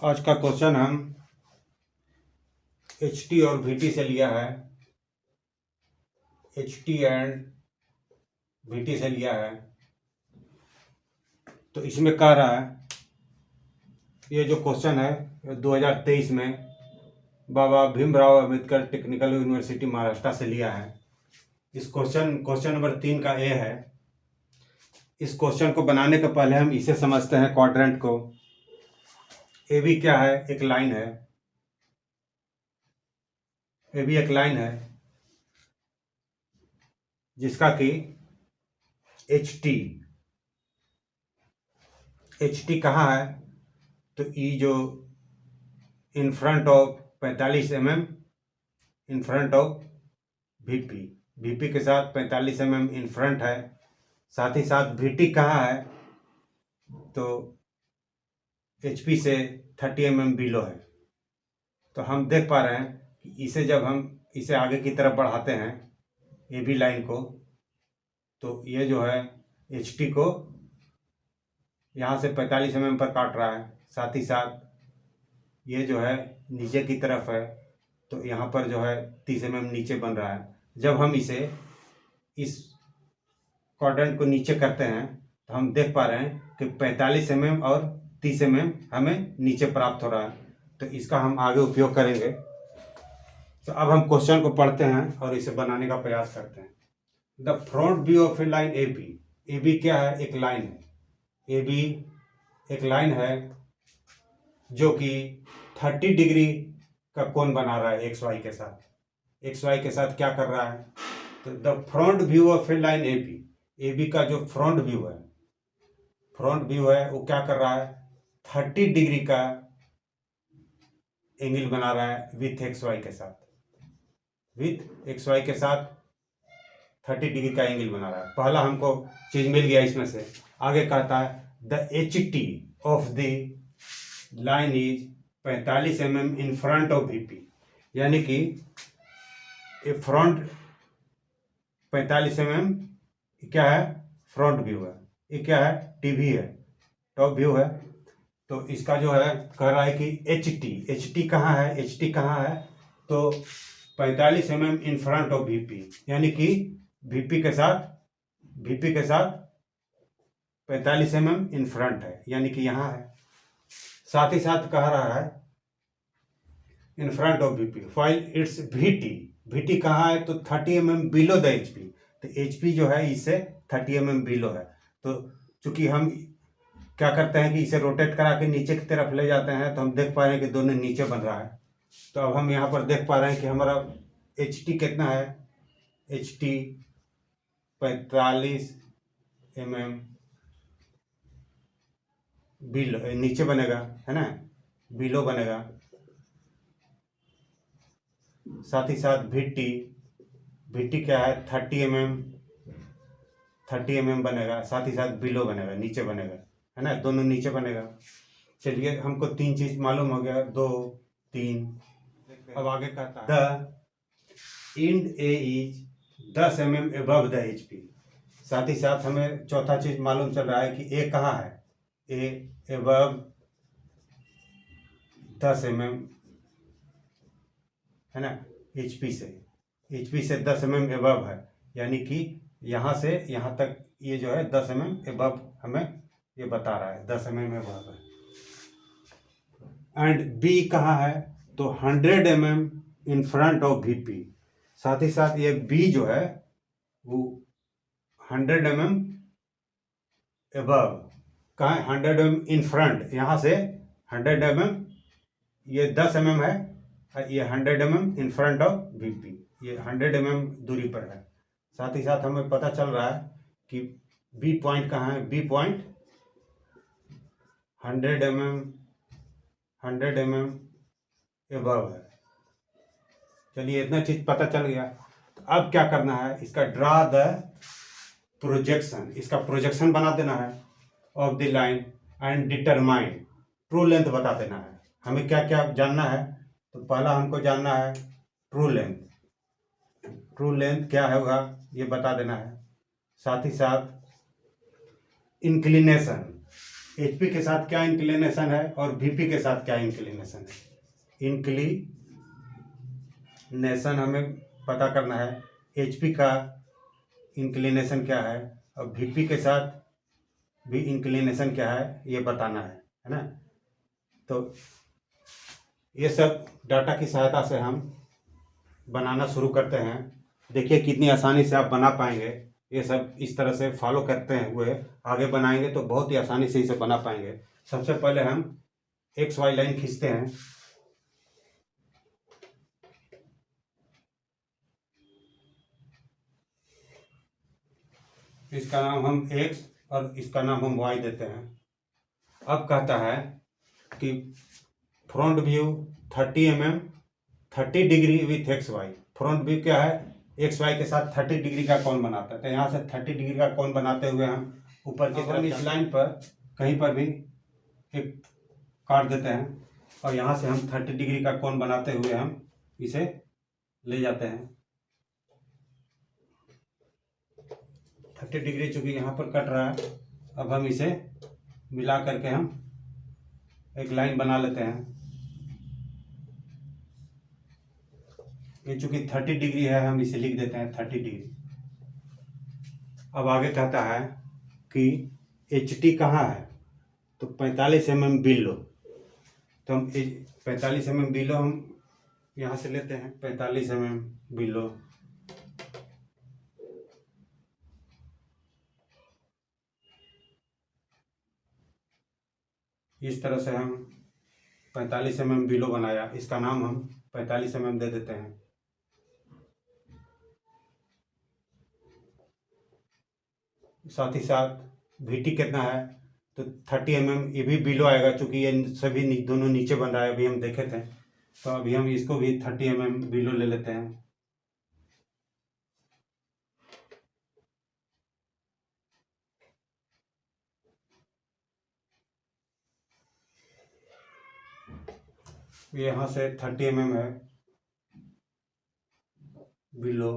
आज का क्वेश्चन हम एच टी और वी टी से लिया है। H T and we T से लिया है। तो इसमें कह रहा है, ये जो क्वेश्चन है 2023 में बाबा भीमराव अंबेडकर टेक्निकल यूनिवर्सिटी महाराष्ट्र से लिया है। इस क्वेश्चन नंबर 3 का ए है। इस क्वेश्चन को बनाने के पहले हम इसे समझते हैं, क्वाड्रेंट को। ए बी क्या है? एक लाइन है। ए बी एक लाइन है जिसका कि एच टी कहाँ है? तो ई जो in front of 45 mm in front of VP के साथ 45 mm इन फ्रंट है। साथ ही साथ वीटी कहाँ है? तो एचपी से 30 mm बिलो है। तो हम देख पा रहे हैं कि इसे जब हम इसे आगे की तरफ बढ़ाते हैं ए बी लाइन को, तो ये जो है एच टी को यहाँ से 45 mm पर काट रहा है। साथ ही साथ ये जो है नीचे की तरफ है, तो यहाँ पर जो है 30 mm नीचे बन रहा है। जब हम इस क्वाड्रेंट को नीचे करते हैं तो हम देख पा रहे हैं कि 45 mm और 30 mm हमें नीचे प्राप्त हो रहा है। तो इसका हम आगे उपयोग करेंगे। तो अब हम क्वेश्चन को पढ़ते हैं और इसे बनाने का प्रयास करते हैं। The front view of a line A B. A B क्या है? एक लाइन है। ए बी एक लाइन है जो कि 30 डिग्री का कोण बना रहा है एक्स वाई के साथ। एक्स वाई के साथ क्या कर रहा है? तो the front view of a line A B. A B का जो फ्रंट व्यू है वो क्या कर रहा है? 30 डिग्री का एंगल बना रहा है विथ एक्स वाई के साथ। विथ एक्स वाई के साथ 30 डिग्री का एंगल बना रहा है। पहला हमको चीज मिल गया इसमें से। आगे कहता है the H T of the line is 45 mm in front of VP. यानी कि ये फ्रंट 45 mm क्या है? फ्रंट व्यू है। ये क्या है? टीवी है, टॉप व्यू है। तो इसका जो है कह रहा है कि एच टी कहाँ है? एच टी कहाँ है? तो 45 mm in front of VP, यानी कि वीपी के साथ 45 mm इन फ्रंट है, यानी कि यहाँ है। साथ ही साथ कह रहा है in front of VP file it's VT कहाँ है? तो 30 mm बिलो द एचपी। तो एचपी जो है इससे 30 mm बिलो है। तो चूंकि हम क्या करते हैं कि इसे रोटेट करा के नीचे की तरफ ले जाते हैं, तो हम देख पा रहे हैं कि दोनों नीचे बन रहा है। तो अब हम यहाँ पर देख पा रहे हैं कि हमारा एच टी कितना है? एच टी 45 mm बिलो नीचे बनेगा, है ना, बिलो बनेगा। साथ ही साथ वीटी क्या है? 30 mm बनेगा। साथ ही साथ बिलो बनेगा, नीचे बनेगा, है ना, दोनों नीचे बनेगा। चलिए, हमको 3 चीज मालूम हो गया, 2 3। अब आगे कहता है the end A is 10 mm above the HP. साथ ही साथ हमें चौथा चीज मालूम चल रहा है कि ए कहाँ है? ए एबव 10 mm, है ना, एचपी से 10 mm एबव है, यानी कि यहाँ से यहाँ तक ये जो है 10 mm एबव हमें ये बता रहा है, 10 mm एबव है। एंड बी कहाँ है? तो 100 mm in front of VP. साथ ही साथ ये बी जो है वो 100 mm एबव कहाँ है? 100 mm इन फ्रंट, यहाँ से 100 mm, ये 10 mm है, ये 100 mm in front of VP, ये 100 mm दूरी पर है। साथ ही साथ हमें पता चल रहा है कि बी पॉइंट कहाँ है? बी पॉइंट 100 mm एबव है। चलिए, इतना चीज पता चल गया। तो अब क्या करना है? इसका ड्रा द प्रोजेक्शन, इसका प्रोजेक्शन बना देना है of the line and determine true length बता देना है। हमें क्या क्या जानना है? तो पहला हमको जानना है ट्रू लेंथ क्या होगा ये बता देना है। साथ ही साथ इंक्लिनेशन HP के साथ क्या इंक्लिनेशन है और VP के साथ क्या इंक्लिनेशन है। इंक्लिनेशन हमें पता करना है, HP का इंक्लिनेशन क्या है और VP के साथ भी इंक्लिनेशन क्या है ये बताना है ना। तो ये सब डाटा की सहायता से हम बनाना शुरू करते हैं। देखिए कितनी आसानी से आप बना पाएंगे। ये सब इस तरह से फॉलो करते हैं हुए आगे बनाएंगे तो बहुत ही आसानी से इसे बना पाएंगे। सबसे पहले हम XY लाइन खींचते हैं। इसका नाम हम X और इसका नाम हम Y देते हैं। अब कहता है कि front view 30 mm 30 degree with XY। Front view क्या है, XY के साथ 30 डिग्री का कोण बनाता है। तो यहाँ से 30 डिग्री का कोण बनाते हुए हम ऊपर की तरफ इस लाइन पर कहीं पर भी एक काट देते हैं और यहाँ से हम 30 डिग्री का कोण बनाते हुए हम इसे ले जाते हैं। 30 डिग्री चूंकि यहाँ पर कट रहा है, अब हम इसे मिला करके हम एक लाइन बना लेते हैं। ये चूंकि 30 डिग्री है, हम इसे लिख देते हैं 30 डिग्री। अब आगे कहता है कि HT कहाँ है, तो 45 mm बिलो। तो हम 45 mm बिलो हम यहाँ से लेते हैं। 45 mm बिलो इस तरह से हम 45 mm बिलो बनाया। इसका नाम हम 45 mm दे देते हैं। साथ ही साथ VT कितना है, तो 30 mm ये भी बिलो आएगा। चूंकि ये सभी दोनों नीचे बन रहा है, अभी हम देखे थे। तो अभी हम इसको भी 30 mm बिलो ले लेते हैं। यहाँ से 30 mm है बिलो।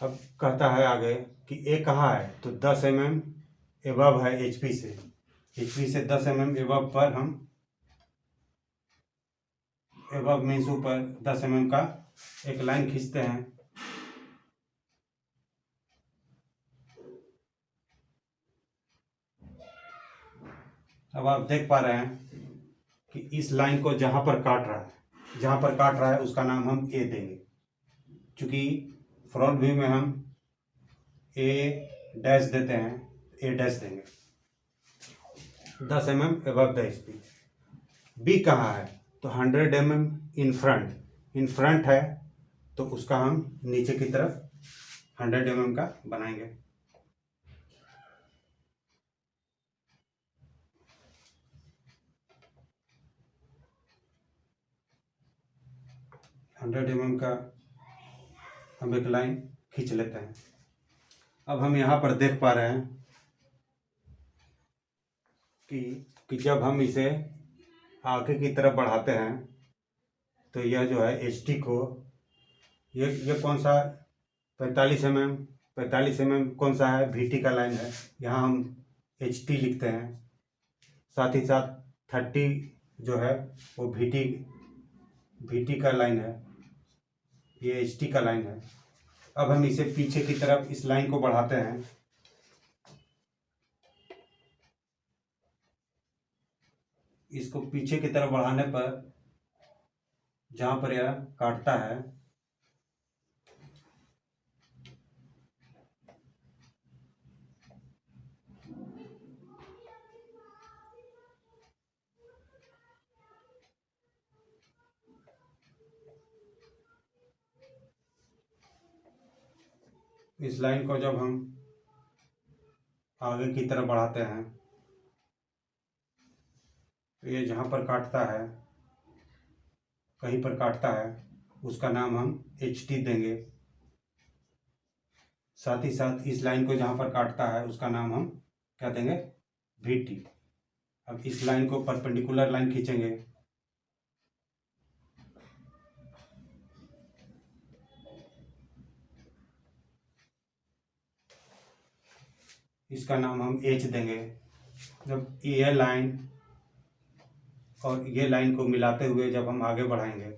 अब कहता है आगे कि ए कहाँ है, तो 10 mm एबव है HP से। HP से 10 mm एबव पर हम एबव मीन्स ऊपर 10 mm का एक लाइन खींचते हैं। अब आप देख पा रहे हैं कि इस लाइन को जहां पर काट रहा है उसका नाम हम A देंगे। चूंकि फ्रंट व्यू में हम A डैश देते हैं, A डैश देंगे 10 mm above the HP। B कहाँ है, तो 100 mm इन फ्रंट है, तो उसका हम नीचे की तरफ 100 mm का बनाएंगे। हंड्रेड mm का हम एक लाइन खींच लेते हैं। अब हम यहाँ पर देख पा रहे हैं कि जब हम इसे आगे की तरफ बढ़ाते हैं तो यह जो है HT को ये कौन सा 45 mm कौन सा है, VT का लाइन है। यहाँ हम HT लिखते हैं। साथ ही साथ 30 जो है वो VT का लाइन है, ये HT का लाइन है। अब हम इसे पीछे की तरफ इस लाइन को बढ़ाते हैं। इसको पीछे की तरफ बढ़ाने पर जहां पर यह काटता है इस लाइन को जब हम आगे की तरफ बढ़ाते हैं तो ये जहां पर काटता है, कहीं पर काटता है, उसका नाम हम HT देंगे। साथ ही साथ इस लाइन को जहां पर काटता है उसका नाम हम क्या देंगे, VT। अब इस लाइन को परपेंडिकुलर लाइन खींचेंगे। इसका नाम हम एच देंगे। जब ये लाइन और ये लाइन को मिलाते हुए जब हम आगे बढ़ाएंगे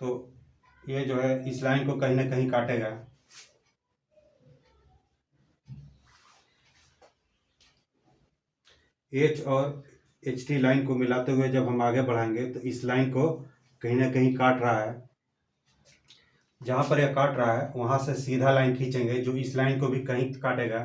तो ये जो है इस लाइन को कहीं ना कहीं काटेगा। एच और एच टी लाइन को मिलाते हुए जब हम आगे बढ़ाएंगे तो इस लाइन को कहीं ना कहीं काट रहा है। जहाँ पर यह काट रहा है वहाँ से सीधा लाइन खींचेंगे जो इस लाइन को भी कहीं काटेगा।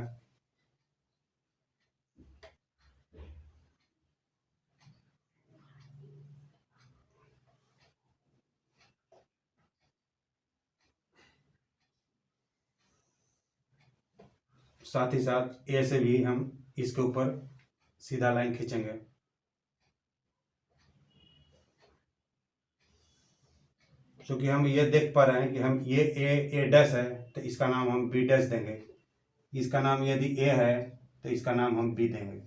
साथ ही साथ ए से भी हम इसके ऊपर सीधा लाइन खींचेंगे। क्योंकि हम ये देख पा रहे हैं कि हम ये ए डैश है तो इसका नाम हम बी डैश देंगे। इसका नाम यदि ए है तो इसका नाम हम बी देंगे।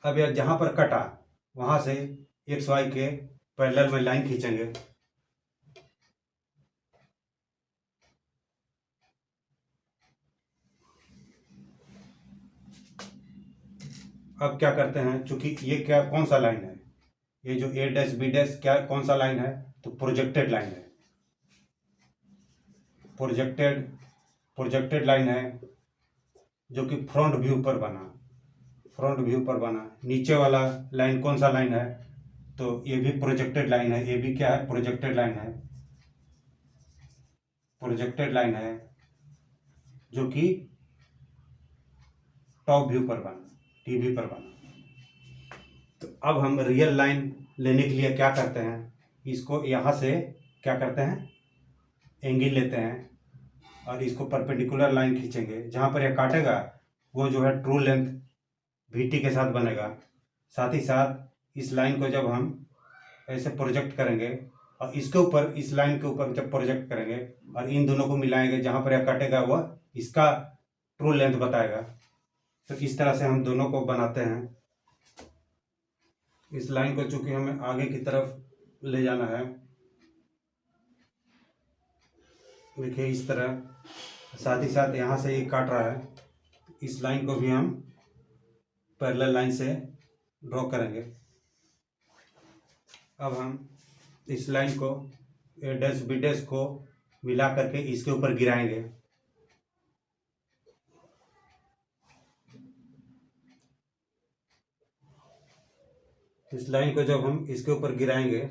अब यह जहाँ पर कटा वहाँ से एक्स वाई के पैरेलल में लाइन खींचेंगे। अब क्या करते हैं, चूंकि ये क्या कौन सा लाइन है, ये जो ए डैश बी डैश क्या कौन सा लाइन है, तो प्रोजेक्टेड लाइन है। प्रोजेक्टेड लाइन है जो कि फ्रंट व्यू पर बना। नीचे वाला लाइन कौन सा लाइन है, तो ये भी प्रोजेक्टेड लाइन है। ये भी क्या है, प्रोजेक्टेड लाइन है जो कि टॉप व्यू पर बना, टीवी पर बना। तो अब हम रियल लाइन लेने के लिए क्या करते हैं, इसको यहाँ से क्या करते हैं, एंगल लेते हैं और इसको परपेंडिकुलर लाइन खींचेंगे। जहाँ पर यह काटेगा वो जो है ट्रू लेंथ VT के साथ बनेगा। साथ ही साथ इस लाइन को जब हम ऐसे प्रोजेक्ट करेंगे और इसके ऊपर, इस लाइन के ऊपर जब प्रोजेक्ट करेंगे और इन दोनों को मिलाएंगे, जहाँ पर यह काटेगा वह इसका ट्रू लेंथ बताएगा। तो इस तरह से हम दोनों को बनाते हैं। इस लाइन को चूंकि हमें आगे की तरफ ले जाना है, देखिए इस तरह। साथ ही साथ यहाँ से ये काट रहा है, इस लाइन को भी हम पैरेलल लाइन से ड्रॉ करेंगे। अब हम इस लाइन को ए डैश बी डैश को मिला करके इसके ऊपर गिराएंगे। इस लाइन को जब हम इसके ऊपर गिराएंगे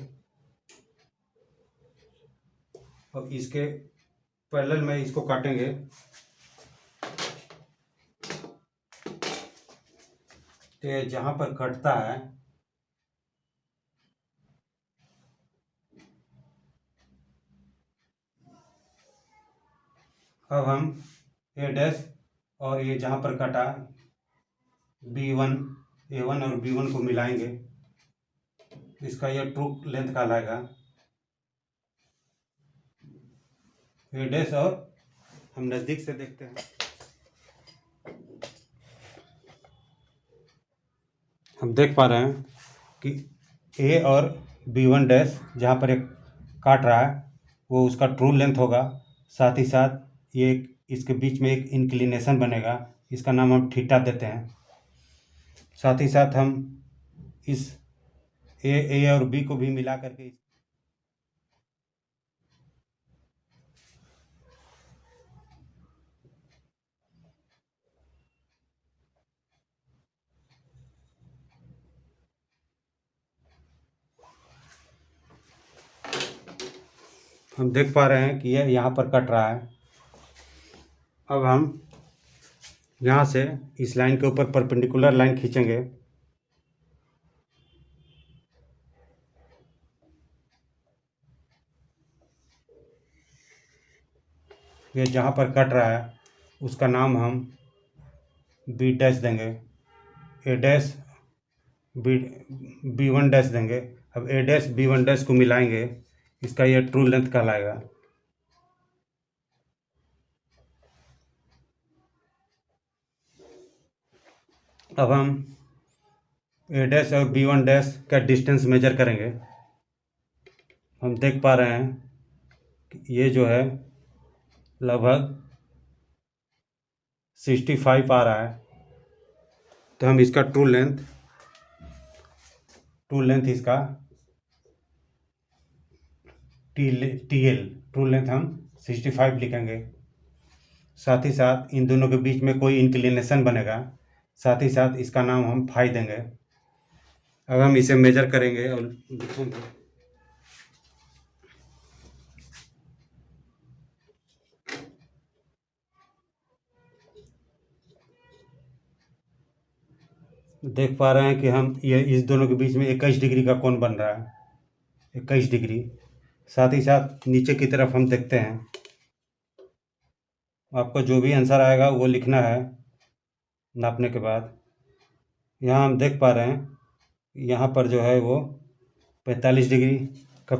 और इसके पैरेलल में इसको काटेंगे, तो ये जहाँ पर कटता है अब हम ए डैश और ये जहाँ पर कटा B1 A1 और B1 को मिलाएंगे। इसका यह ट्रू लेंथ कहलाएगा। ए डैश और हम नज़दीक से देखते हैं, हम देख पा रहे हैं कि ए और B1 डैश जहाँ पर एक काट रहा है वो उसका ट्रू लेंथ होगा। साथ ही साथ ये इसके बीच में एक इंक्लिनेशन बनेगा, इसका नाम हम थीटा देते हैं। साथ ही साथ हम इस ए और बी को भी मिला करके हम देख पा रहे हैं कि यह यहाँ पर कट रहा है। अब हम यहाँ से इस लाइन के ऊपर परपेंडिकुलर लाइन खींचेंगे। ये जहाँ पर कट रहा है उसका नाम हम बी डैश देंगे। ए डैश B1 डैश देंगे। अब ए डैश B1 डैश को मिलाएंगे, इसका यह ट्रू लेंथ कहलाएगा। अब हम ए डैश और B1 डैश का डिस्टेंस मेजर करेंगे। हम देख पा रहे हैं कि ये जो है लगभग 65 आ रहा है। तो हम इसका ट्रू लेंथ इसका TL ट्रू लेंथ हम 65 लिखेंगे। साथ ही साथ इन दोनों के बीच में कोई इंक्लिनेशन बनेगा, साथ ही साथ इसका नाम हम फाई देंगे। अब हम इसे मेजर करेंगे और लिखेंगे। देख पा रहे हैं कि हम ये इस दोनों के बीच में 21 डिग्री का कोण बन रहा है, 21 डिग्री। साथ ही साथ नीचे की तरफ हम देखते हैं, आपको जो भी आंसर आएगा वो लिखना है नापने के बाद। यहाँ हम देख पा रहे हैं यहाँ पर जो है वो 45 डिग्री का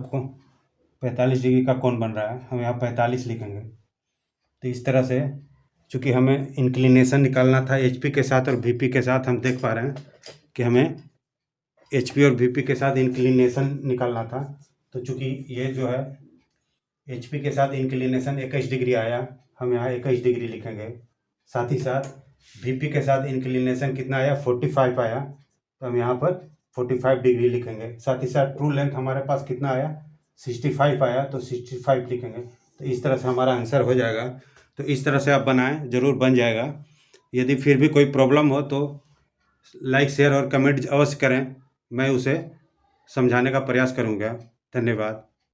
45 डिग्री का कोण बन रहा है। हम यहाँ 45 लिखेंगे। तो इस तरह से चूँकि हमें इंक्लिनेशन निकालना था HP के साथ और VP के साथ, हम देख पा रहे हैं कि हमें HP और VP के साथ इंक्लिनेशन निकालना था। तो चूँकि ये जो है HP के साथ इंक्लिनेशन 21 डिग्री आया, हम यहाँ 21 डिग्री लिखेंगे। साथ ही साथ VP के साथ इंक्लिनेशन कितना आया, 45 आया, तो हम यहाँ पर 45 डिग्री लिखेंगे। साथ ही साथ ट्रू लेंथ हमारे पास कितना आया, 65 आया, तो 65 लिखेंगे। तो इस तरह से हमारा आंसर हो जाएगा। तो इस तरह से आप बनाएं, ज़रूर बन जाएगा। यदि फिर भी कोई प्रॉब्लम हो तो लाइक, शेयर और कमेंट अवश्य करें, मैं उसे समझाने का प्रयास करूँगा। धन्यवाद।